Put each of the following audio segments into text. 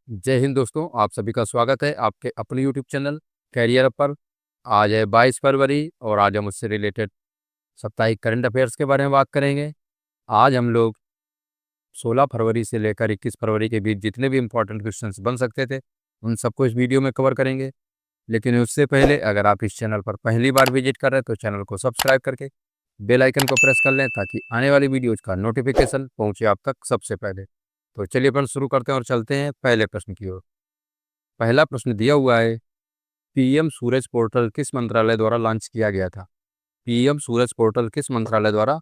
जय हिंद दोस्तों, आप सभी का स्वागत है आपके अपने यूट्यूब चैनल कैरियर पर। आज है 22 फरवरी और आज हम उससे रिलेटेड साप्ताहिक करंट अफेयर्स के बारे में बात करेंगे। आज हम लोग 16 फरवरी से लेकर 21 फरवरी के बीच जितने भी इम्पोर्टेंट क्वेश्चंस बन सकते थे उन सबको इस वीडियो में कवर करेंगे। लेकिन उससे पहले अगर आप इस चैनल पर पहली बार विजिट कर रहे हैं तो चैनल को सब्सक्राइब करके बेल आइकन को प्रेस कर लें ताकि आने वाली वीडियोज का नोटिफिकेशन पहुंचे आप तक सबसे पहले। तो चलिए अपन शुरू करते हैं और चलते हैं पहले प्रश्न की ओर। पहला प्रश्न दिया हुआ है, पीएम सूरज पोर्टल किस मंत्रालय द्वारा लॉन्च किया गया था? पीएम सूरज पोर्टल किस मंत्रालय द्वारा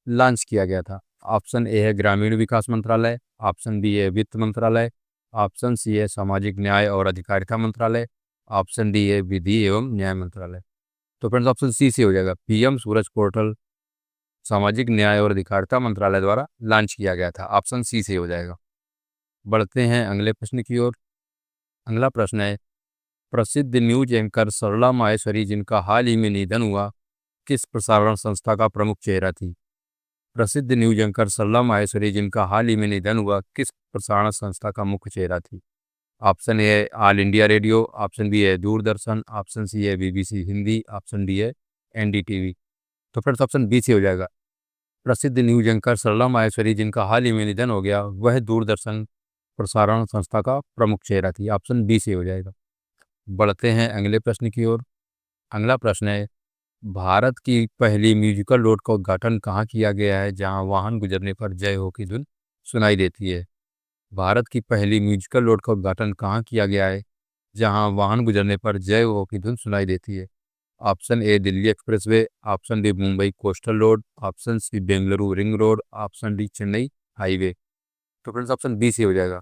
लॉन्च किया गया था? ऑप्शन ए है ग्रामीण विकास मंत्रालय, ऑप्शन बी है वित्त मंत्रालय, ऑप्शन सी है सामाजिक न्याय और अधिकारिता मंत्रालय, ऑप्शन डी है विधि एवं न्याय मंत्रालय। तो फ्रेंड्स ऑप्शन सी से हो जाएगा, पीएम सूरज पोर्टल सामाजिक न्याय और अधिकारिता मंत्रालय द्वारा लॉन्च किया गया था। ऑप्शन सी से हो जाएगा। बढ़ते हैं अगले प्रश्न की ओर। अगला प्रश्न है, प्रसिद्ध न्यूज एंकर सरला माहेश्वरी जिनका हाल ही में निधन हुआ किस प्रसारण संस्था का प्रमुख चेहरा थी? प्रसिद्ध न्यूज एंकर सरला माहेश्वरी जिनका हाल ही में निधन हुआ किस प्रसारण संस्था का मुख्य चेहरा थी? ऑप्शन ए है All India Radio, option B है दूरदर्शन, ऑप्शन सी है बीबीसी हिंदी, ऑप्शन डी है एनडीटीवी। तो फ्रेंड्स ऑप्शन बी से हो जाएगा, प्रसिद्ध न्यूज एंकर सरला माहेश्वरी जिनका हाल ही में निधन हो गया वह दूरदर्शन प्रसारण संस्था का प्रमुख चेहरा थी। ऑप्शन बी से हो जाएगा। बढ़ते हैं अगले प्रश्न की ओर। अगला प्रश्न है, भारत की पहली म्यूजिकल रोड का उद्घाटन कहाँ किया गया है जहां वाहन गुजरने पर जय हो की धुन सुनाई देती है? भारत की पहली म्यूजिकल रोड का उद्घाटन कहाँ किया गया है जहां वाहन गुजरने पर जय हो की धुन सुनाई देती है? Option A Delhi expressway, option D Mumbai coastal road, option C Bengaluru ring road, option D Chennai highway. तो फ्रेंड्स ऑप्शन बी से हो जाएगा,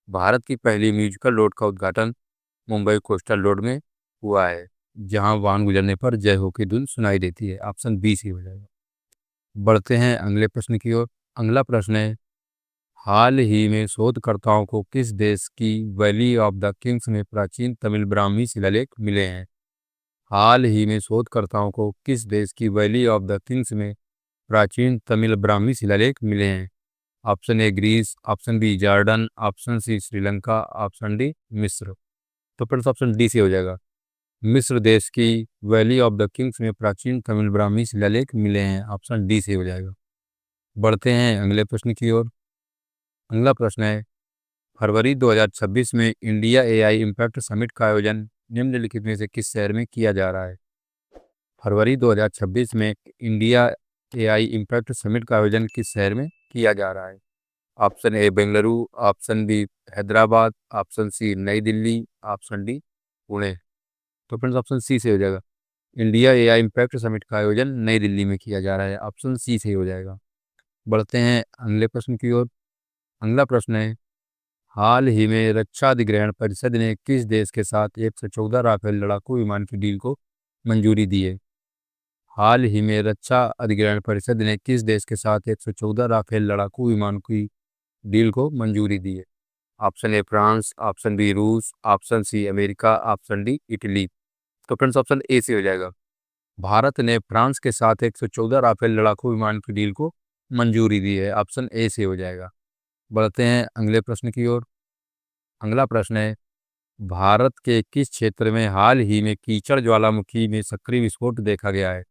भारत की पहली म्यूजिकल रोड का उद्घाटन मुंबई कोस्टल रोड में हुआ है जहां वाहन गुजरने पर जय हो की धुन सुनाई देती है। ऑप्शन बी सी हो जाएगा। बढ़ते हैं अगले प्रश्न की ओर। अगला प्रश्न है, हाल ही में शोधकर्ताओं को किस देश की वैली ऑफ द किंग्स में प्राचीन तमिल ब्राह्मी शिलालेख मिले हैं? हाल ही में शोधकर्ताओं को किस देश की वैली ऑफ द किंग्स में प्राचीन तमिल ब्राह्मी शिलालेख मिले हैं? Option A Greece, option B Jordan, option C Sri Lanka, option D मिस्र। तो फ्रेंड्स ऑप्शन डी से हो जाएगा, मिस्र देश की वैली ऑफ द किंग्स में प्राचीन तमिल ब्राह्मी शिलालेख मिले हैं। ऑप्शन डी से हो जाएगा। बढ़ते हैं अगले प्रश्न की ओर। अगला प्रश्न है, फरवरी 2026 में इंडिया एआई इम्पैक्ट समिट का आयोजन निम्नलिखित में से किस शहर में किया जा रहा है? फरवरी 2026 में इंडिया एआई इम्पैक्ट समिट का आयोजन किस शहर में किया जा रहा है? Option A Bengaluru, option B Hyderabad, option C New Delhi, option D Pune. तो फ्रेंड्स ऑप्शन सी से हो जाएगा, इंडिया एआई इम्पैक्ट समिट का आयोजन नई दिल्ली में किया जा रहा है। ऑप्शन सी से हो जाएगा। बढ़ते हैं अगले प्रश्न की ओर। अगला प्रश्न है, हाल ही में रक्षा अधिग्रहण परिषद ने किस देश के साथ 114 राफेल लड़ाकू विमान की डील को मंजूरी दी है? हाल ही में रक्षा अधिग्रहण परिषद ने किस देश के साथ 114 राफेल लड़ाकू विमान की डील को मंजूरी दी है? Option A France, option B रूस, option C America, option D Italy. तो फ्रेंड्स ऑप्शन ए से हो जाएगा, भारत ने फ्रांस के साथ 114 राफेल लड़ाकू विमान की डील को मंजूरी दी है। ऑप्शन ए से हो जाएगा। बढ़ते हैं अगले प्रश्न की ओर। अगला प्रश्न है, भारत के किस क्षेत्र में हाल ही में कीचड़ ज्वालामुखी में सक्रिय विस्फोट देखा गया है?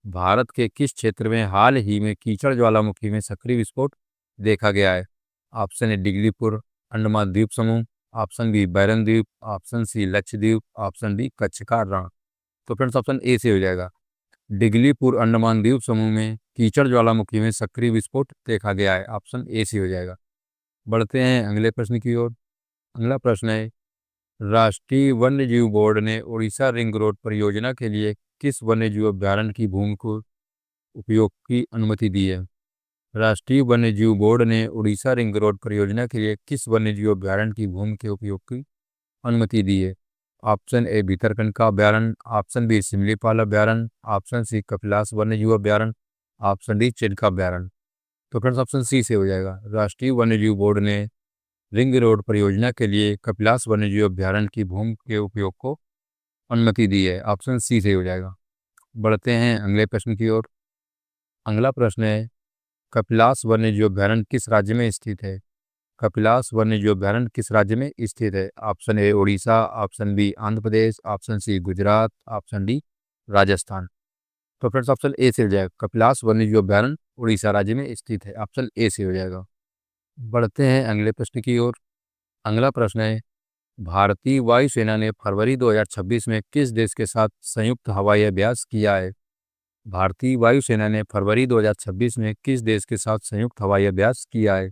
भारत के किस क्षेत्र में हाल ही में कीचड़ ज्वालामुखी में सक्रिय विस्फोट देखा गया है? ऑप्शन ए डिगलीपुर अंडमान द्वीप समूह, ऑप्शन बी बैरन द्वीप, option C Lakshadweep, option D Kutch का रण। तो फ्रेंड्स ऑप्शन ए से हो जाएगा, डिगलीपुर अंडमान द्वीप समूह में कीचड़ ज्वालामुखी में सक्रिय विस्फोट देखा गया है। ऑप्शन ए से हो जाएगा। बढ़ते हैं अगले प्रश्न की ओर। अगला प्रश्न है, राष्ट्रीय वन्यजीव बोर्ड ने उड़ीसा रिंग रोड परियोजना के लिए किस वन्यजीव अभ्यारण्य की भूमि को उपयोग की अनुमति दी है? राष्ट्रीय वन्यजीव बोर्ड ने उड़ीसा रिंग रोड परियोजना के लिए किस वन्यजीव अभ्यारण्य की भूमि के उपयोग की अनुमति दी है? ऑप्शन ए भितरकनिका अभ्यारण्य, ऑप्शन बी सिमलीपाल अभ्यारण्य, ऑप्शन सी कपिलास वन्यजीव अभ्यारण्य, ऑप्शन डी चिल्का अभ्यारण्य। तो फ्रेंड्स ऑप्शन सी से हो जाएगा, राष्ट्रीय वन्यजीव बोर्ड ने रिंग रोड परियोजना के लिए कपिलास वन्यजीव अभ्यारण्य की भूमि के उपयोग को अनुमति दी है। ऑप्शन सी से हो जाएगा। बढ़ते हैं अगले प्रश्न की ओर। अगला प्रश्न है, कपिलास वन्यजीव अभ्यारण्य किस राज्य में स्थित है? कपिलास वन्यजीव अभयारण्य किस राज्य में स्थित है? Option A Orissa, option B Andhra Pradesh, option C Gujarat, option D Rajasthan. तो फ्रेंड्स ऑप्शन ए से हो जाएगा, कपिलास वन्यजीव अभयारण्य उड़ीसा राज्य में स्थित है। ऑप्शन ए से हो जाएगा। बढ़ते हैं अगले प्रश्न की ओर। अगला प्रश्न है, भारतीय वायुसेना ने फरवरी 2026 में किस देश के साथ संयुक्त हवाई अभ्यास किया है? भारतीय वायुसेना ने फरवरी 2026 में किस देश के साथ संयुक्त हवाई अभ्यास किया है?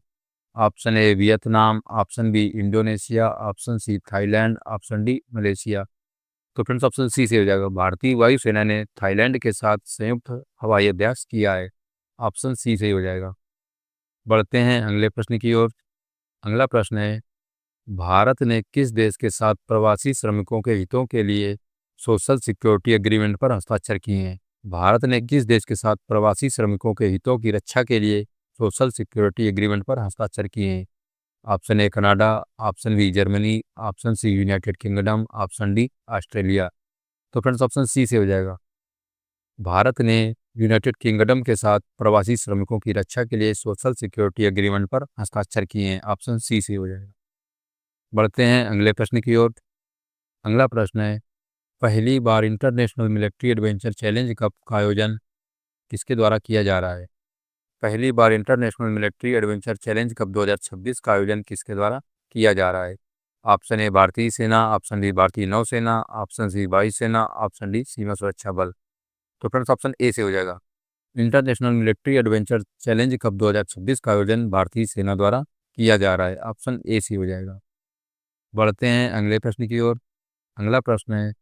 Option A Vietnam, option B Indonesia, option C Thailand, option D Malaysia. तो फ्रेंड्स ऑप्शन सी से हो जाएगा, भारतीय वायुसेना ने थाईलैंड के साथ संयुक्त हवाई अभ्यास किया है। ऑप्शन सी से हो जाएगा। बढ़ते हैं अगले प्रश्न की ओर। अगला प्रश्न है, भारत ने किस देश के साथ प्रवासी श्रमिकों के हितों के लिए सोशल सिक्योरिटी एग्रीमेंट पर हस्ताक्षर किए हैं? भारत ने किस देश के साथ प्रवासी श्रमिकों के हितों की रक्षा के लिए सोशल सिक्योरिटी एग्रीमेंट पर हस्ताक्षर किए हैं? Option A Canada, option B Germany, option C United Kingdom, option D Australia. तो फ्रेंड्स ऑप्शन सी से हो जाएगा, भारत ने यूनाइटेड किंगडम के साथ प्रवासी श्रमिकों की रक्षा के लिए सोशल सिक्योरिटी एग्रीमेंट पर हस्ताक्षर किए हैं। ऑप्शन सी से हो जाएगा। बढ़ते हैं अगले प्रश्न की ओर। अगला प्रश्न है, पहली बार international military adventure challenge cup का आयोजन किसके द्वारा किया जा रहा है? पहली बार international military adventure challenge cup 2026 का आयोजन किसके द्वारा किया जा रहा है? ऑप्शन ए भारतीय सेना, ऑप्शन बी भारतीय नौसेना, ऑप्शन सी वायुसेना, ऑप्शन डी सीमा सुरक्षा बल। तो फ्रेंड्स ऑप्शन ए से हो जाएगा, international military adventure challenge cup 2026 का आयोजन भारतीय सेना द्वारा किया जा रहा है। ऑप्शन ए से हो जाएगा। बढ़ते हैं अगले प्रश्न की ओर। अगला प्रश्न है,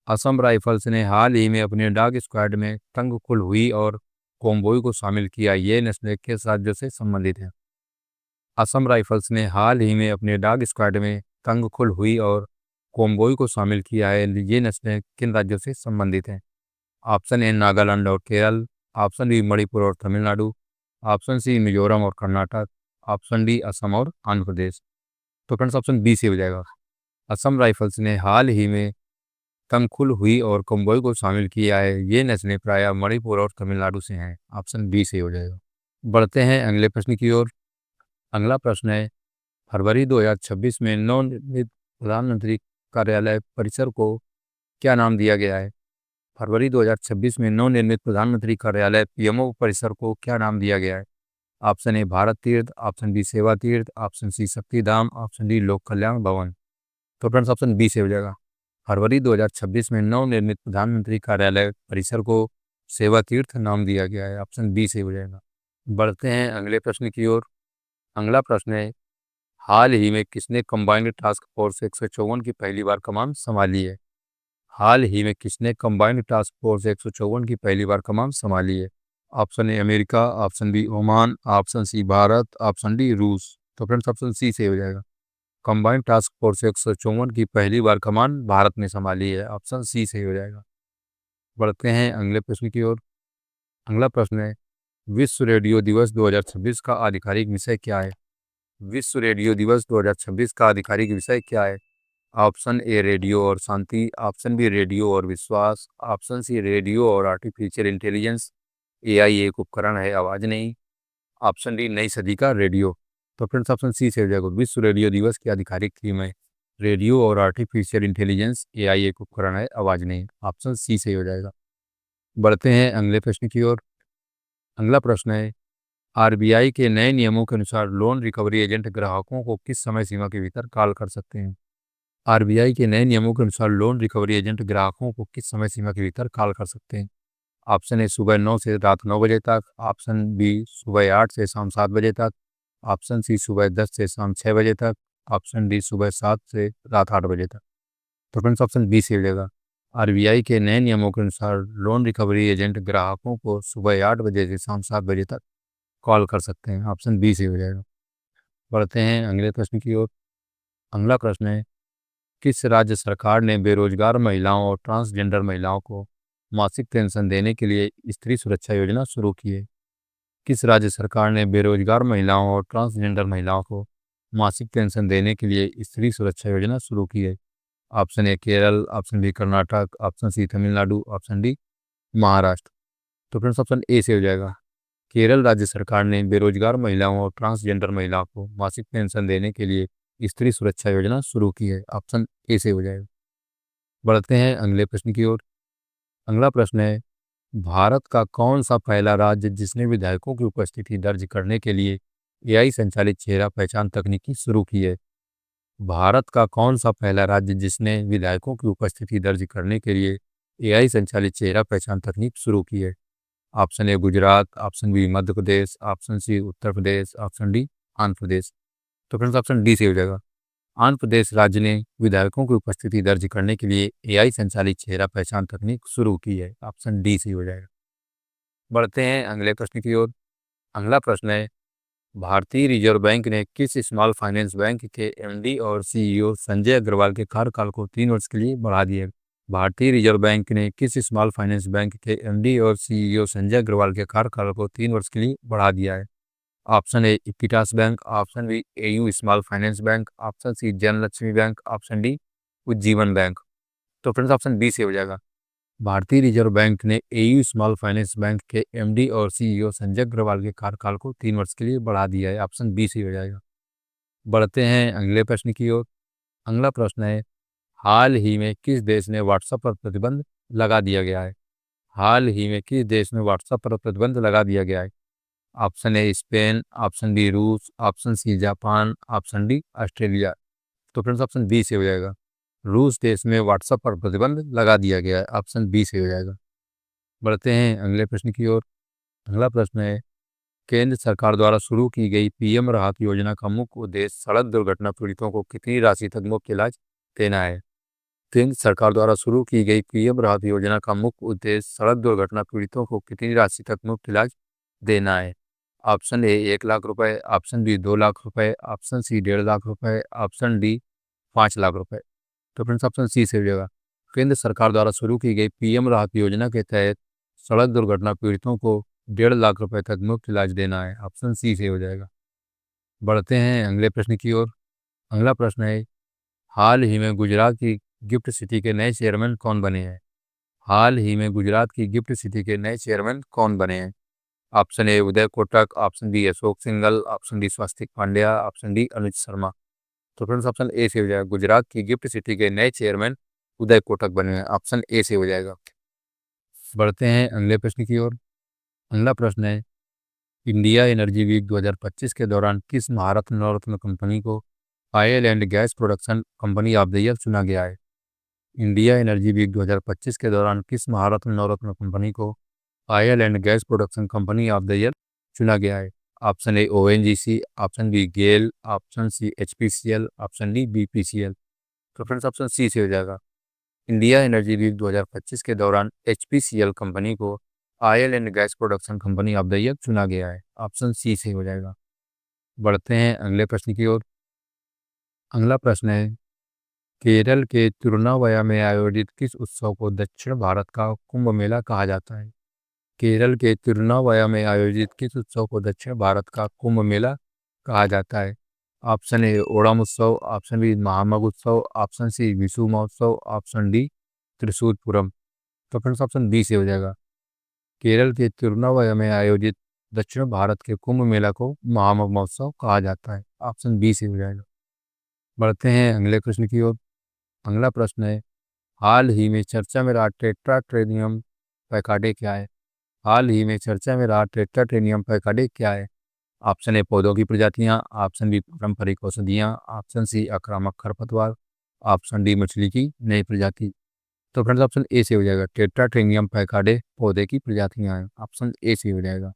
असम राइफल्स ने हाल ही में अपने डॉग स्क्वाड में तंगखुल हुई और कॉम्बोई को शामिल किया, ये नस्लें किस राज्यों से संबंधित हैं? असम राइफल्स ने हाल ही में अपने डॉग स्क्वाड में तंगखुल हुई और कॉम्बोई को शामिल किया है, ये नस्लें किन राज्यों से संबंधित हैं? ऑप्शन ए नागालैंड और केरल, ऑप्शन बी मणिपुर और तमिलनाडु, ऑप्शन सी मिजोरम और कर्नाटक, ऑप्शन डी असम और आंध्र प्रदेश। तो फ्रेंड्स ऑप्शन बी से हो जाएगा, असम राइफल्स ने हाल ही में तंगखुल हुई और कम्बोई को शामिल किया है, ये नस्लें प्रायः मणिपुर और तमिलनाडु से हैं। ऑप्शन बी से हो जाएगा। बढ़ते हैं अगले प्रश्न की ओर। अगला प्रश्न है, फरवरी 2026 में नवनिर्मित प्रधानमंत्री कार्यालय परिसर को क्या नाम दिया गया है? फरवरी 2026 में नवनिर्मित प्रधानमंत्री कार्यालय पीएमओ परिसर को क्या नाम दिया गया है? ऑप्शन ए भारत तीर्थ, ऑप्शन बी सेवा तीर्थ, option C Shaktidham, option D लोक कल्याण भवन। तो फ्रेंड्स ऑप्शन बी से हो जाएगा, फरवरी 2026 में नवनिर्मित प्रधानमंत्री कार्यालय परिसर को सेवा तीर्थ नाम दिया गया है। ऑप्शन बी से हो जाएगा। बढ़ते हैं अगले प्रश्न की ओर। अगला प्रश्न है, हाल ही में किसने कंबाइंड टास्क फोर्स 154 की पहली बार कमान संभाली है? हाल ही में किसने कंबाइंड टास्क फोर्स 154 की पहली बार कमान संभाली है? Option A America, option B Oman, option C Bharat, option D रूस। तो फ्रेंड्स ऑप्शन सी से हो जाएगा, कंबाइंड टास्क फोर्स 154 की पहली बार कमान भारत ने संभाली है। ऑप्शन सी से हो जाएगा। बढ़ते हैं अगले प्रश्न की ओर। अगला प्रश्न है, विश्व रेडियो दिवस 2026 का आधिकारिक विषय क्या है? विश्व रेडियो दिवस 2026 का आधिकारिक विषय क्या है? ऑप्शन ए रेडियो और शांति, ऑप्शन बी रेडियो और विश्वास, ऑप्शन सी रेडियो और आर्टिफिशियल इंटेलिजेंस, एआई एक उपकरण है आवाज नहीं, ऑप्शन डी नई सदी का रेडियो। तो फ्रेंड्स ऑप्शन सी से हो जाएगा, विश्व रेडियो दिवस की आधिकारिक थीम है रेडियो और आर्टिफिशियल इंटेलिजेंस, एआई एक उपकरण है आवाज नहीं। ऑप्शन सी से हो जाएगा। बढ़ते हैं अगले प्रश्न की ओर। अगला प्रश्न है, आरबीआई के नए नियमों के अनुसार लोन रिकवरी एजेंट ग्राहकों को किस समय सीमा के भीतर कॉल कर सकते हैं? आरबीआई के नए नियमों के अनुसार लोन रिकवरी एजेंट ग्राहकों को किस समय सीमा के भीतर कॉल कर सकते हैं? ऑप्शन ए सुबह 9 से रात 9 बजे तक, ऑप्शन बी सुबह 8 से शाम 7 बजे तक, ऑप्शन सी सुबह 10 से शाम 6 बजे तक, ऑप्शन डी सुबह 7 से रात 8 बजे तक। तो फ्रेंड्स ऑप्शन बी से मिलेगा, आरबीआई के नए नियमों के अनुसार लोन रिकवरी एजेंट ग्राहकों को सुबह 8 बजे से शाम 7 बजे तक कॉल कर सकते हैं। ऑप्शन बी से हो जाएगा। बढ़ते हैं अगले प्रश्न की ओर। अगला प्रश्न है, किस राज्य सरकार ने बेरोजगार महिलाओं और ट्रांसजेंडर महिलाओं को मासिक पेंशन देने के लिए स्त्री सुरक्षा योजना शुरू की है? किस राज्य सरकार ने बेरोजगार महिलाओं और ट्रांसजेंडर महिलाओं को मासिक पेंशन देने के लिए स्त्री सुरक्षा योजना शुरू की है? Option A Kerala, option B Karnataka, option C Tamil Nadu, option D Maharashtra. तो फ्रेंड्स ऑप्शन ए से हो जाएगा, केरल राज्य सरकार ने बेरोजगार महिलाओं और ट्रांसजेंडर महिलाओं को मासिक पेंशन देने के लिए स्त्री सुरक्षा योजना शुरू की है। ऑप्शन ए से हो जाएगा। बढ़ते हैं अगले प्रश्न की ओर। अगला प्रश्न है, भारत का कौन सा पहला राज्य जिसने विधायकों की उपस्थिति दर्ज करने के लिए एआई संचालित चेहरा पहचान तकनीकी शुरू की है? भारत का कौन सा पहला राज्य जिसने विधायकों की उपस्थिति दर्ज करने के लिए एआई संचालित चेहरा पहचान तकनीक शुरू की है? Option A Gujarat, option B Madhya Pradesh, option C Uttar Pradesh, option D Andhra Pradesh. तो फ्रेंड्स ऑप्शन डी से हो जाएगा। आंध्र प्रदेश राज्य ने विधायकों की उपस्थिति दर्ज करने के लिए एआई संचालित चेहरा पहचान तकनीक शुरू की है। ऑप्शन डी से हो जाएगा। बढ़ते हैं अगले प्रश्न की ओर। अगला प्रश्न है, भारतीय रिजर्व बैंक ने किस स्मॉल फाइनेंस बैंक के एमडी और सीईओ संजय अग्रवाल के कार्यकाल को 3 वर्ष के लिए बढ़ा दिया? भारतीय रिजर्व बैंक ने किस स्मॉल फाइनेंस बैंक के एमडी और सीईओ संजय अग्रवाल के कार्यकाल को 3 वर्ष के लिए बढ़ा दिया है? Option A Equitas bank, option B AU small finance bank, option C Janalakshmi bank, option D Ujjivan bank. तो फ्रेंड्स ऑप्शन बी से हो जाएगा। भारतीय रिजर्व बैंक ने एयू स्मॉल फाइनेंस बैंक के एमडी और सीईओ संजय अग्रवाल के कार्यकाल को 3 वर्ष के लिए बढ़ा दिया है। ऑप्शन बी से हो जाएगा। बढ़ते हैं अगले प्रश्न की ओर। अगला प्रश्न है, हाल ही में किस देश ने व्हाट्सएप पर प्रतिबंध लगा दिया गया है? हाल ही में किस देश में व्हाट्सएप पर प्रतिबंध लगा दिया गया है? Option A Spain, option B रूस, option C Japan, option D Australia. तो फ्रेंड्स ऑप्शन बी से हो जाएगा। रूस देश में व्हाट्सएप पर प्रतिबंध लगा दिया गया है। ऑप्शन बी से हो जाएगा। बढ़ते हैं अगले प्रश्न की ओर। अगला प्रश्न है, केंद्र सरकार द्वारा शुरू की गई पीएम राहत योजना का मुख्य उद्देश्य सड़क दुर्घटना पीड़ितों को कितनी राशि तक मुफ्त इलाज देना है? केंद्र सरकार द्वारा शुरू की गई पीएम राहत योजना का मुख्य उद्देश्य सड़क दुर्घटना पीड़ितों को कितनी राशि तक मुफ्त इलाज देना है? ऑप्शन ए 1 लाख रुपए, ऑप्शन बी 2 लाख रुपए, ऑप्शन सी 1.5 लाख रुपए, ऑप्शन डी 5 लाख रुपए। तो फ्रेंड्स ऑप्शन सी से हो जाएगा। केंद्र सरकार द्वारा शुरू की गई पीएम राहत योजना के तहत सड़क दुर्घटना पीड़ितों को 1.5 लाख रुपए तक मुफ्त इलाज देना है। ऑप्शन सी से हो जाएगा। बढ़ते हैं अगले प्रश्न की ओर। अगला प्रश्न है, हाल ही में गुजरात की गिफ्ट सिटी के नए चेयरमैन कौन बने हैं? हाल ही में गुजरात की गिफ्ट सिटी के नए चेयरमैन कौन बने हैं? Option A Uday Kotak, option B Ashok Singhal, option D Swastik Pandya, option D Anuj Sharma. तो फ्रेंड्स ऑप्शन ए से हो जाएगा। गुजरात की गिफ्ट सिटी के नए चेयरमैन उदय कोटक बने हैं। ऑप्शन ए से हो जाएगा। बढ़ते हैं अगले प्रश्न की ओर। अगला प्रश्न है, इंडिया एनर्जी वीक 2025 के दौरान किस महारत्न नवरत्न कंपनी को oil and gas production company of the year चुना गया है? इंडिया एनर्जी वीक 2025 के दौरान किस महारत्न नवरत्न कंपनी को oil and gas production company of the year चुना गया है? Option A ONGC, option B GAIL, option C HPCL, option D BPCL. तो फ्रेंड्स ऑप्शन सी से हो जाएगा। इंडिया एनर्जी वीक 2025 के दौरान एचपीसीएल कंपनी को oil and gas production company of the year चुना गया है। ऑप्शन सी से हो जाएगा। बढ़ते हैं अगले प्रश्न की ओर। अगला प्रश्न है, केरल के तिरुनावया में आयोजित किस उत्सव को दक्षिण भारत का कुंभ मेला कहा जाता है? केरल के तिरुनावया में आयोजित किस उत्सव को दक्षिण भारत का कुंभ मेला कहा जाता है? ऑप्शन ए ओणम उत्सव, ऑप्शन बी महामग उत्सव, ऑप्शन सी विशु महोत्सव, ऑप्शन डी त्रिशूल पूरम। तो फ्रेंड्स ऑप्शन बी से हो जाएगा। केरल के तिरुनावया में आयोजित दक्षिण भारत के कुंभ मेला को महामग महोत्सव कहा जाता है। ऑप्शन बी से हो जाएगा। बढ़ते हैं अगले प्रश्न की ओर। अगला प्रश्न है, हाल ही में चर्चा में रहा टेट्राट्रेनियम पैकाडे क्या है? हाल ही में चर्चा में रहा टेट्राट्रेनियम पैकाडे क्या है? ऑप्शन ए पौधों की प्रजातियां, ऑप्शन बी पारंपरिक औषधियां, ऑप्शन सी आक्रामक खरपतवार, ऑप्शन डी मछली की नई प्रजाति। तो फ्रेंड्स ऑप्शन ए से हो जाएगा। टेट्राट्रेनियम पैकाडे पौधे की प्रजातियां हैं। ऑप्शन ए से हो जाएगा।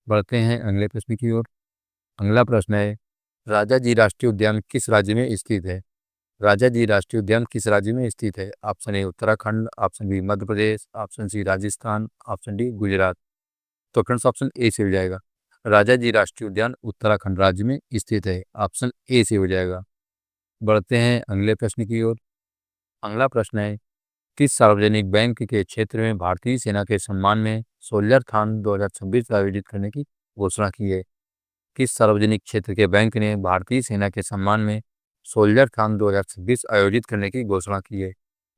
बढ़ते हैं अगले प्रश्न की ओर। अगला प्रश्न है, राजा जी राष्ट्रीय उद्यान किस राज्य में स्थित है? राजा जी राष्ट्रीय उद्यान किस राज्य में स्थित है? Option A Uttarakhand, option B Madhya Pradesh, option C Rajasthan, option D Gujarat. तो फ्रेंड्स ऑप्शन ए से हो जाएगा। राजा जी राष्ट्रीय उद्यान उत्तराखंड राज्य में स्थित है। ऑप्शन ए से हो जाएगा। बढ़ते हैं अगले प्रश्न की ओर। अगला प्रश्न है, किस सार्वजनिक बैंक के क्षेत्र में भारतीय सेना के सम्मान में सोल्जर थॉन 2026 आयोजित करने की घोषणा की है? किस सार्वजनिक क्षेत्र के बैंक ने भारतीय सेना के सम्मान में सोल्जर थॉन 2026 आयोजित करने की घोषणा की है?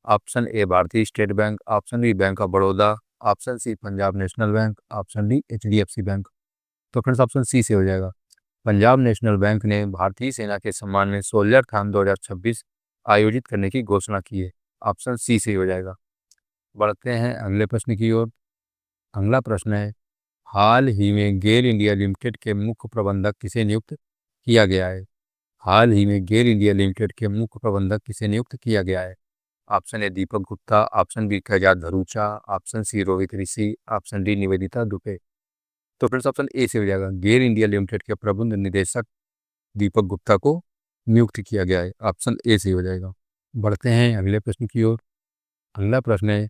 Option A Bharatiya state bank, option B bank of Baroda, option C Punjab national bank, option D HDFC bank. तो फ्रेंड्स ऑप्शन सी से हो जाएगा। पंजाब नेशनल बैंक ने भारतीय सेना के सम्मान में सोल्जरथॉन 2026 आयोजित करने की घोषणा की है। ऑप्शन सी से हो जाएगा। बढ़ते हैं अगले प्रश्न की ओर। अगला प्रश्न है, हाल ही में गेल इंडिया लिमिटेड के मुख्य प्रबंधक किसे नियुक्त किया गया है? हाल ही में गेल इंडिया लिमिटेड के मुख्य प्रबंधक किसे नियुक्त किया गया है? Option A Deepak Gupta, option B Khaizad Bharucha, option C Rohit Rishi, option D Nivedita Dubey. तो फ्रेंड्स ऑप्शन ए से हो जाएगा। गेल इंडिया लिमिटेड के प्रबंध निदेशक दीपक गुप्ता को नियुक्त किया गया है। ऑप्शन ए से हो जाएगा। बढ़ते हैं अगले प्रश्न की ओर। अगला प्रश्न है,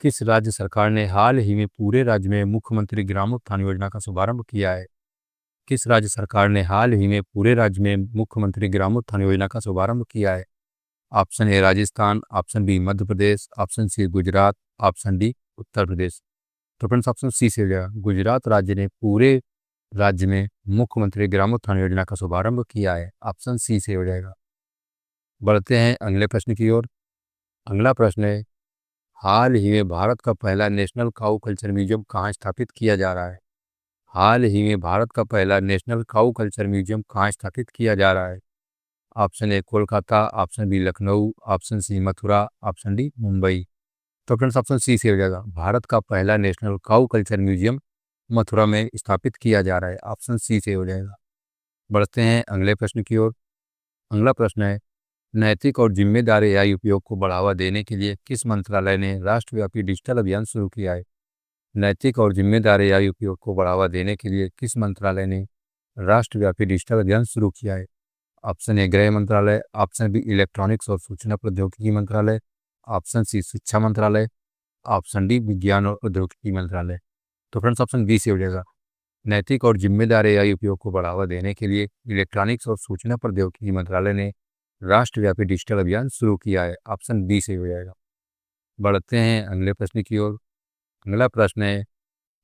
किस राज्य सरकार ने हाल ही में पूरे राज्य में मुख्यमंत्री ग्रामोत्थान योजना का शुभारंभ किया है? किस राज्य सरकार ने हाल ही में पूरे राज्य में मुख्यमंत्री ग्रामोत्थान योजना का शुभारंभ किया है? Option A Rajasthan, option B Madhya Pradesh, option C Gujarat, option D Uttar Pradesh. तो फ्रेंड्स ऑप्शन सी से हो जाएगा। गुजरात राज्य ने पूरे राज्य में मुख्यमंत्री ग्रामोत्थान योजना का शुभारंभ किया है। ऑप्शन सी से हो जाएगा। बढ़ते हैं अगले प्रश्न की ओर। अगला प्रश्न है, हाल ही में भारत का पहला नेशनल काऊ कल्चर म्यूजियम कहाँ स्थापित किया जा रहा है? हाल ही में भारत का पहला नेशनल काऊ कल्चर म्यूजियम कहाँ स्थापित किया जा रहा है? Option A Kolkata, option B Lucknow, option C Mathura, option D Mumbai. तो फ्रेंड्स ऑप्शन सी से हो जाएगा। भारत का पहला नेशनल काऊ कल्चर म्यूजियम मथुरा में स्थापित किया जा रहा है। ऑप्शन सी से हो जाएगा। बढ़ते हैं अगले प्रश्न की ओर। अगला प्रश्न है, नैतिक और जिम्मेदार AI उपयोग को बढ़ावा देने के लिए किस मंत्रालय ने राष्ट्रव्यापी डिजिटल अभियान शुरू किया है? नैतिक और जिम्मेदार AI उपयोग को बढ़ावा देने के लिए किस मंत्रालय ने राष्ट्रव्यापी डिजिटल अभियान शुरू किया है? ऑप्शन ए गृह मंत्रालय, ऑप्शन बी इलेक्ट्रॉनिक्स और सूचना प्रौद्योगिकी मंत्रालय, ऑप्शन सी शिक्षा मंत्रालय, ऑप्शन डी विज्ञान और प्रौद्योगिकी मंत्रालय। तो फ्रेंड्स ऑप्शन बी से हो जाएगा। नैतिक और जिम्मेदार AI उपयोग को बढ़ावा देने के लिए इलेक्ट्रॉनिक्स और सूचना प्रौद्योगिकी मंत्रालय ने राष्ट्रव्यापी डिजिटल अभियान शुरू किया है। ऑप्शन बी से हो जाएगा। बढ़ते हैं अगले प्रश्न की ओर। अगला प्रश्न है,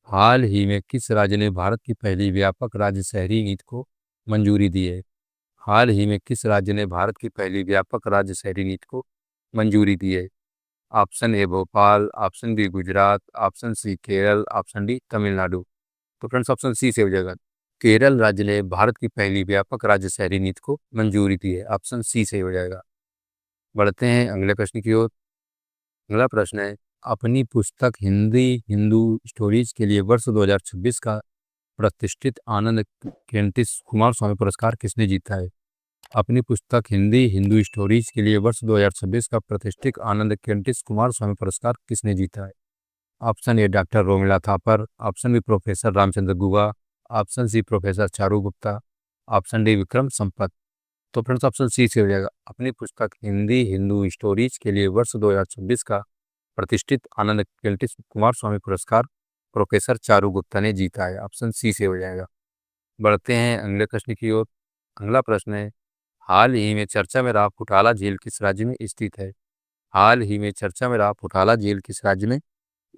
हाल ही में किस राज्य ने भारत की पहली व्यापक राज्य शहरी नीति को मंजूरी दी है? हाल ही में किस राज्य ने भारत की पहली व्यापक राज्य शहरी नीति को मंजूरी दी है? Option A Bhopal, option B Gujarat, option C Kerala, option D Tamil Nadu. तो फ्रेंड्स ऑप्शन सी से हो जाएगा। केरल राज्य ने भारत की पहली व्यापक राज्य शहरी नीति को मंजूरी दी है। ऑप्शन सी से हो जाएगा। बढ़ते हैं अगले प्रश्न की ओर। अगला प्रश्न है, अपनी पुस्तक हिंदी हिंदू स्टोरीज के लिए वर्ष 2026 का प्रतिष्ठित आनंद केंटिस कुमार स्वामी पुरस्कार किसने जीता है? अपनी पुस्तक हिंदी हिंदू स्टोरीज के लिए वर्ष 2026 का प्रतिष्ठित आनंद केंटिस कुमार स्वामी पुरस्कार किसने जीता है? Option A doctor Romila Thapar, option B professor Ramachandra Guha, option C professor Charu Gupta, option D Vikram Sampath. तो फ्रेंड्स ऑप्शन सी से हो जाएगा। अपनी पुस्तक हिंदी हिंदू स्टोरीज के लिए वर्ष 2026 का प्रतिष्ठित आनंद केंटिस कुमार स्वामी पुरस्कार प्रोफेसर चारू गुप्ता ने जीता है। ऑप्शन सी से हो जाएगा। बढ़ते हैं अगले प्रश्न की ओर। अगला प्रश्न है, हाल ही में चर्चा में रहा फुटाला झील किस राज्य में स्थित है? हाल ही में चर्चा में रहा फुटाला झील किस राज्य में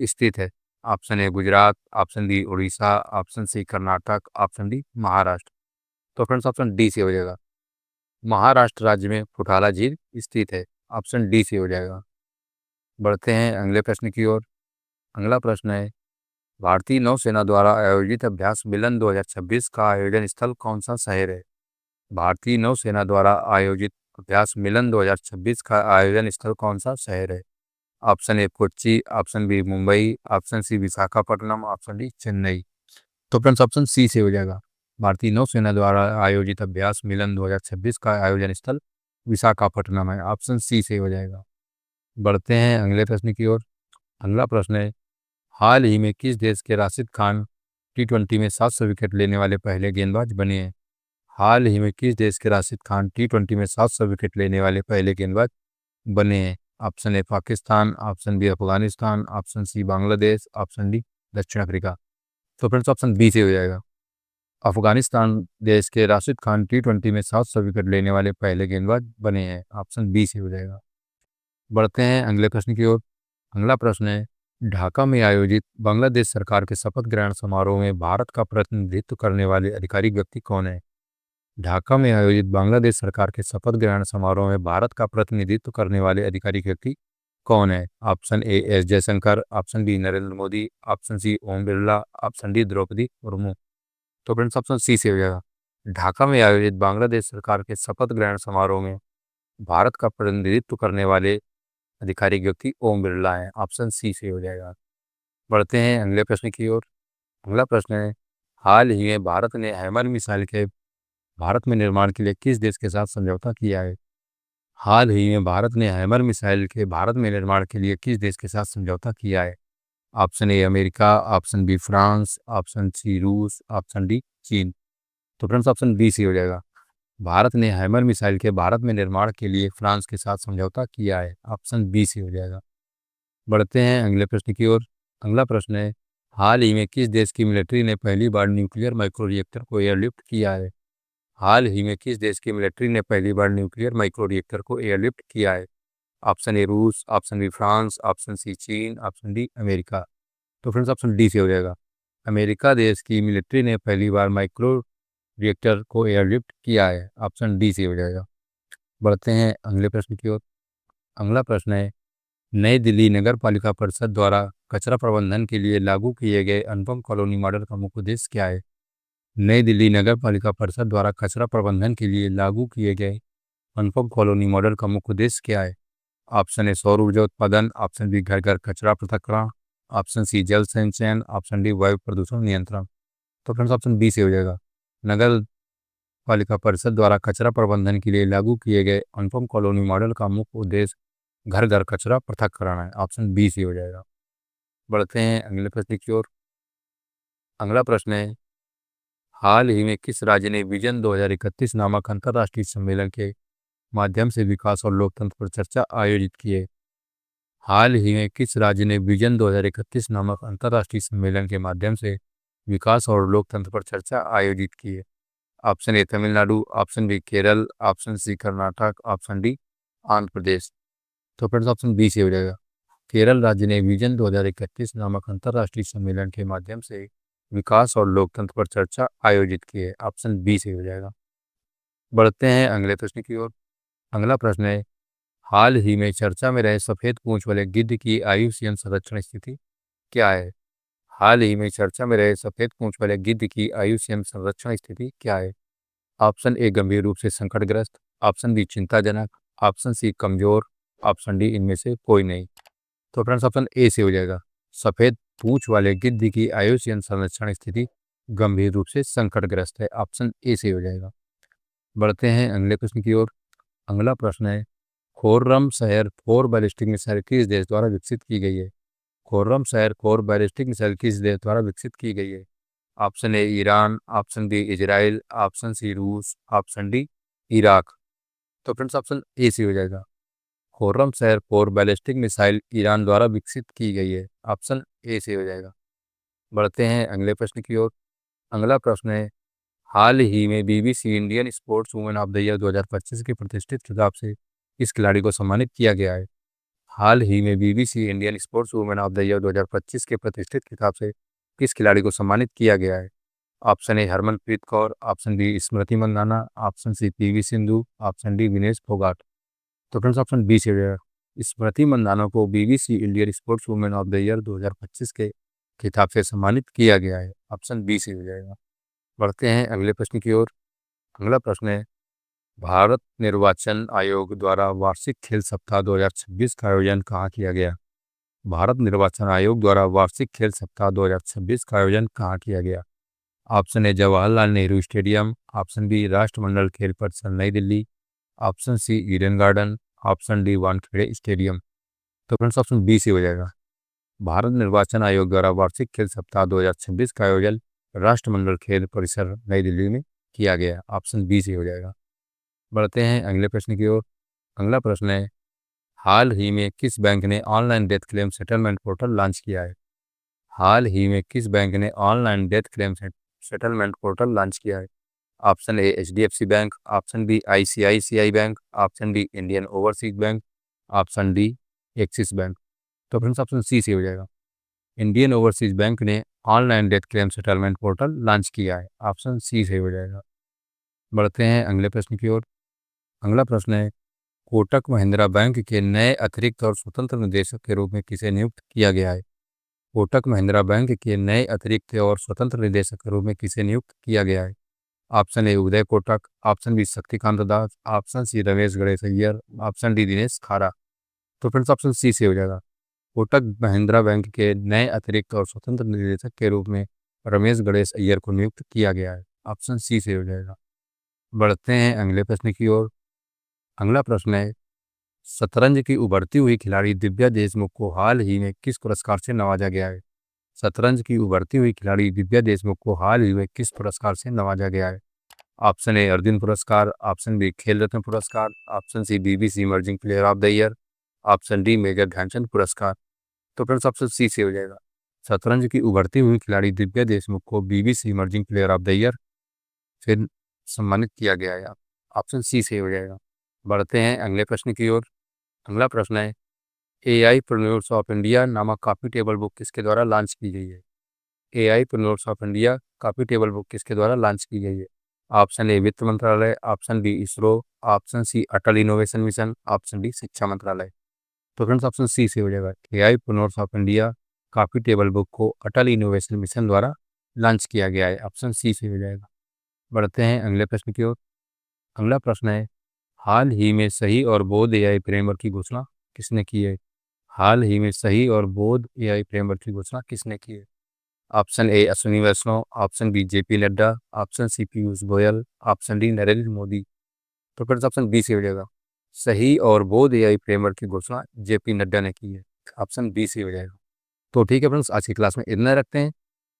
स्थित है? Option A Gujarat, option B Orissa, option C Karnataka, option D Maharashtra. तो फ्रेंड्स ऑप्शन डी से हो जाएगा। महाराष्ट्र राज्य में फुटाला झील स्थित है। ऑप्शन डी से हो जाएगा। बढ़ते हैं अगले प्रश्न की ओर। अगला प्रश्न है, भारतीय नौसेना द्वारा आयोजित अभ्यास मिलन 2026 का आयोजन स्थल कौन सा शहर है? भारतीय नौसेना द्वारा आयोजित अभ्यास मिलन 2026 का आयोजन स्थल कौन सा शहर है? Option A Kochi, option B Mumbai, option C Visakhapatnam, option D Chennai. तो फ्रेंड्स ऑप्शन सी से हो जाएगा। भारतीय नौसेना द्वारा आयोजित अभ्यास मिलन 2026 का आयोजन स्थल विशाखापट्टनम है। ऑप्शन सी से हो जाएगा। बढ़ते हैं अगले प्रश्न की ओर। अगला प्रश्न है, हाल ही में किस देश के राशिद खान T20 में 700 विकेट लेने वाले पहले गेंदबाज बने हैं? हाल ही में किस देश के राशिद खान T20 में 700 विकेट लेने वाले पहले गेंदबाज बने हैं? Option A Pakistan, option B Afghanistan, option C Bangladesh, option D दक्षिण अफ्रीका। तो फ्रेंड्स ऑप्शन बी से हो जाएगा। अफगानिस्तान देश के राशिद खान T20 में 700 विकेट लेने वाले पहले गेंदबाज बने हैं। ऑप्शन बी से हो जाएगा। बढ़ते हैं अगले प्रश्न की ओर। अगला प्रश्न है, ढाका में आयोजित बांग्लादेश सरकार के शपथ ग्रहण समारोह में भारत का प्रतिनिधित्व करने वाले आधिकारिक व्यक्ति कौन है? ढाका में आयोजित बांग्लादेश सरकार के शपथ ग्रहण समारोह में भारत का प्रतिनिधित्व करने वाले आधिकारिक व्यक्ति कौन है? Option A S Jaishankar, option B Narendra Modi, option C Om Birla, option D Droupadi Murmu. तो फ्रेंड्स ऑप्शन सी से हो जाएगा। ढाका में आयोजित बांग्लादेश सरकार के शपथ ग्रहण समारोह में भारत का प्रतिनिधित्व करने वाले आधिकारिक व्यक्ति ओम बिरला हैं। ऑप्शन सी से हो जाएगा। बढ़ते हैं अगले प्रश्न की ओर। अगला प्रश्न है, हाल ही में भारत ने हैमर मिसाइल के भारत में निर्माण के लिए किस देश के साथ समझौता किया है? हाल ही में भारत ने हैमर मिसाइल के भारत में निर्माण के लिए किस देश के साथ समझौता किया है? Option A America, option B France, option C रूस, ऑप्शन डी चीन। तो फ्रेंड्स ऑप्शन बी सी हो जाएगा। भारत ने हैमर मिसाइल के भारत में निर्माण के लिए फ्रांस के साथ समझौता किया है। ऑप्शन बी सी हो जाएगा। बढ़ते हैं अगले प्रश्न की ओर। अगला प्रश्न है, हाल ही में किस देश की मिलिट्री ने पहली बार न्यूक्लियर माइक्रो रिएक्टर को एयरलिफ्ट किया है? हाल ही में किस देश की मिलिट्री ने पहली बार न्यूक्लियर माइक्रो रिएक्टर को एयरलिफ्ट किया है? ऑप्शन ए रूस, option B France, option C चीन, ऑप्शन डी अमेरिका। तो फ्रेंड्स ऑप्शन डी से हो जाएगा। अमेरिका देश की मिलिट्री ने पहली बार माइक्रो रिएक्टर को एयरलिफ्ट किया है। ऑप्शन डी से हो जाएगा। बढ़ते हैं अगले प्रश्न की ओर। अगला प्रश्न है, नई दिल्ली नगर पालिका परिषद द्वारा कचरा प्रबंधन के लिए लागू किए गए अनुपम कॉलोनी मॉडल का मुख्य उद्देश्य क्या है? नई दिल्ली नगर पालिका परिषद द्वारा कचरा प्रबंधन के लिए लागू किए गए अनुपम कॉलोनी मॉडल का मुख्य उद्देश्य क्या है? ऑप्शन ए सौर ऊर्जा उत्पादन, ऑप्शन बी घर घर कचरा पृथक्करण, ऑप्शन सी जल संचयन, ऑप्शन डी वायु प्रदूषण नियंत्रण। तो फ्रेंड्स ऑप्शन बी से हो जाएगा। नगर पालिका परिषद द्वारा कचरा प्रबंधन के लिए लागू किए गए अनुपम कॉलोनी मॉडल का मुख्य उद्देश्य घर घर कचरा पृथक्करण है। ऑप्शन बी सी हो जाएगा। बढ़ते हैं अगले प्रश्न की ओर। अगला प्रश्न है, हाल ही में किस राज्य ने विजन 2031 नामक अंतर्राष्ट्रीय सम्मेलन के माध्यम से विकास और लोकतंत्र पर चर्चा आयोजित की है? हाल ही में किस राज्य ने विजन 2031 नामक अंतर्राष्ट्रीय सम्मेलन के माध्यम से विकास और लोकतंत्र पर चर्चा आयोजित की है? Option A Tamil Nadu, option B Kerala, option C Karnataka, option D Andhra Pradesh. तो फ्रेंड्स ऑप्शन बी से हो जाएगा। केरल राज्य ने विजन 2031 नामक अंतर्राष्ट्रीय सम्मेलन के माध्यम से विकास और लोकतंत्र पर चर्चा आयोजित की है। ऑप्शन बी से हो जाएगा। बढ़ते हैं अगले प्रश्न की ओर। अगला प्रश्न है, हाल ही में चर्चा में रहे सफेद पूंछ वाले गिद्ध की आयुष्मान संरक्षण स्थिति क्या है? हाल ही में चर्चा में रहे सफेद पूंछ वाले गिद्ध की आयुष्मान संरक्षण स्थिति क्या है? ऑप्शन ए गंभीर रूप से संकटग्रस्त, ऑप्शन बी चिंताजनक, ऑप्शन सी कमजोर, ऑप्शन डी इनमें से कोई नहीं। तो फ्रेंड्स ऑप्शन ए से हो जाएगा। सफेद पूंछ वाले गिद्ध की आयुष्मान संरक्षण स्थिति गंभीर रूप से संकटग्रस्त है। ऑप्शन ए से हो जाएगा। बढ़ते हैं अगले प्रश्न की ओर। अगला प्रश्न है, खोर्रम शहर 4 बैलिस्टिक मिसाइल किस देश द्वारा विकसित की गई है? खोर्रम शहर 4 बैलिस्टिक मिसाइल किस देश द्वारा विकसित की गई है? Option A Iran, option B Israel, option C रूस, ऑप्शन डी इराक। तो फ्रेंड्स ऑप्शन ए सी हो जाएगा। खोर्रम शहर 4 बैलिस्टिक मिसाइल ईरान द्वारा विकसित की गई है। ऑप्शन ए से हो जाएगा। बढ़ते हैं अगले प्रश्न की ओर। अगला प्रश्न है, हाल ही में BBC Indian sports women of the year 2025 के प्रतिष्ठित खिताब से किस खिलाड़ी को सम्मानित किया गया है? हाल ही में BBC Indian sports women of the year 2025 के प्रतिष्ठित खिताब से किस खिलाड़ी को सम्मानित किया गया है? Option A Harmanpreet Kaur, option B Smriti Mandhana, option C PV Sindhu, option D Vinesh Phogat. तो फ्रेंड्स ऑप्शन बी से हो जाएगा। स्मृति मंदाना को BBC Indian sports women of the year 2025 के खिताब से सम्मानित किया गया है। ऑप्शन बी से हो जाएगा। बढ़ते हैं अगले प्रश्न की ओर। अगला प्रश्न है, भारत निर्वाचन आयोग द्वारा वार्षिक खेल सप्ताह 2026 का आयोजन कहाँ किया गया? भारत निर्वाचन आयोग द्वारा वार्षिक खेल सप्ताह 2026 का आयोजन कहाँ किया गया? Option A Jawaharlal Nehru stadium, option B राष्ट्रमंडल खेल परिसर नई Delhi, option C Eden garden, option D Wankhede stadium. तो फ्रेंड्स ऑप्शन बी से हो जाएगा। भारत निर्वाचन आयोग द्वारा वार्षिक खेल सप्ताह 2026 का आयोजन राष्ट्रमंडल खेल परिसर नई दिल्ली में किया गया। ऑप्शन बी से हो जाएगा। बढ़ते हैं अगले प्रश्न की ओर। अगला प्रश्न है, हाल ही में किस बैंक ने online death claim settlement portal launch किया है? हाल ही में किस बैंक ने online death claim settlement portal launch किया है? Option A HDFC bank, option B ICICI bank, option D Indian Overseas bank, option D Axis bank. तो फ्रेंड्स ऑप्शन सी से हो जाएगा। इंडियन ओवरसीज बैंक ने online death claim settlement portal launch किया है। Option C से हो जाएगा। बढ़ते हैं अगले प्रश्न की ओर। अगला प्रश्न है, कोटक महिंद्रा बैंक के नए अतिरिक्त और स्वतंत्र निदेशक के रूप में किसे नियुक्त किया गया है? कोटक महिंद्रा बैंक के नए अतिरिक्त और स्वतंत्र निदेशक के रूप में किसे नियुक्त किया गया है? Option A Uday Kotak, option B Shaktikanta Das, option C Ramesh Ganesh Iyer, option D Dinesh Khara. तो फ्रेंड्स ऑप्शन सी से हो जाएगा। कोटक महिंद्रा बैंक के नए अतिरिक्त और स्वतंत्र निदेशक के रूप में रमेश गणेश अय्यर को नियुक्त किया गया है। ऑप्शन सी से हो जाएगा। बढ़ते हैं अगले प्रश्न की ओर। अगला प्रश्न है, शतरंज की उभरती हुई खिलाड़ी दिव्या देशमुख को हाल ही में किस पुरस्कार से नवाजा गया है? शतरंज की उभरती हुई खिलाड़ी दिव्या देशमुख को हाल ही में किस पुरस्कार से नवाजा गया है? ऑप्शन ए अर्जुन पुरस्कार, ऑप्शन बी खेल रत्न पुरस्कार, option C BBC emerging player of the year, option D Major Dhyanchand पुरस्कार। तो फ्रेंड्स ऑप्शन सी से हो जाएगा। शतरंज की उभरती हुई खिलाड़ी दिव्या देशमुख को BBC emerging player of the year फिर सम्मानित किया गया है। ऑप्शन सी से हो जाएगा। बढ़ते हैं अगले प्रश्न की ओर। अगला प्रश्न है, एआईप्रेन्योर्स ऑफ इंडिया नामक कॉपी टेबल बुक किसके द्वारा लॉन्च की गई है? AIpreneurs of India copy table book किसके द्वारा लॉन्च की गई है? ऑप्शन ए वित्त मंत्रालय, option B ISRO, option C Atal innovation mission, option D शिक्षा मंत्रालय। तो फ्रेंड्स ऑप्शन सी से हो जाएगा। AIpreneurs of India copy table book को अटल इनोवेशन मिशन द्वारा लॉन्च किया गया है। ऑप्शन सी से हो जाएगा। बढ़ते हैं अगले प्रश्न की ओर। अगला प्रश्न है, हाल ही में सही और बोध एआई फ्रेमवर्क की घोषणा किसने की है? हाल ही में सही और बोध एआई फ्रेमवर्क की घोषणा किसने की है? Option A Ashwini Vaishnaw, option B JP Nadda, option C Piyush Goyal, option D Narendra Modi. तो फ्रेंड्स ऑप्शन बी से हो जाएगा। सही और बोध एआई फ्रेमवर्क की घोषणा जेपी नड्डा ने की है। ऑप्शन बी से हो जाएगा। तो ठीक है फ्रेंड्स, आज की क्लास में इतना रखते हैं।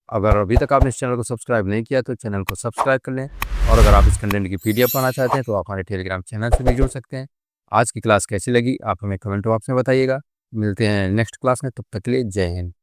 अगर अभी तक आपने इस चैनल को सब्सक्राइब नहीं किया तो चैनल को सब्सक्राइब कर लें, और अगर आप इस कंटेंट की पीडीएफ पाना चाहते हैं तो आप हमारे टेलीग्राम चैनल से भी जुड़ सकते हैं। आज की क्लास कैसी लगी आप हमें कमेंट बॉक्स में बताइएगा। मिलते हैं नेक्स्ट क्लास में, तब तक के लिए जय हिंद।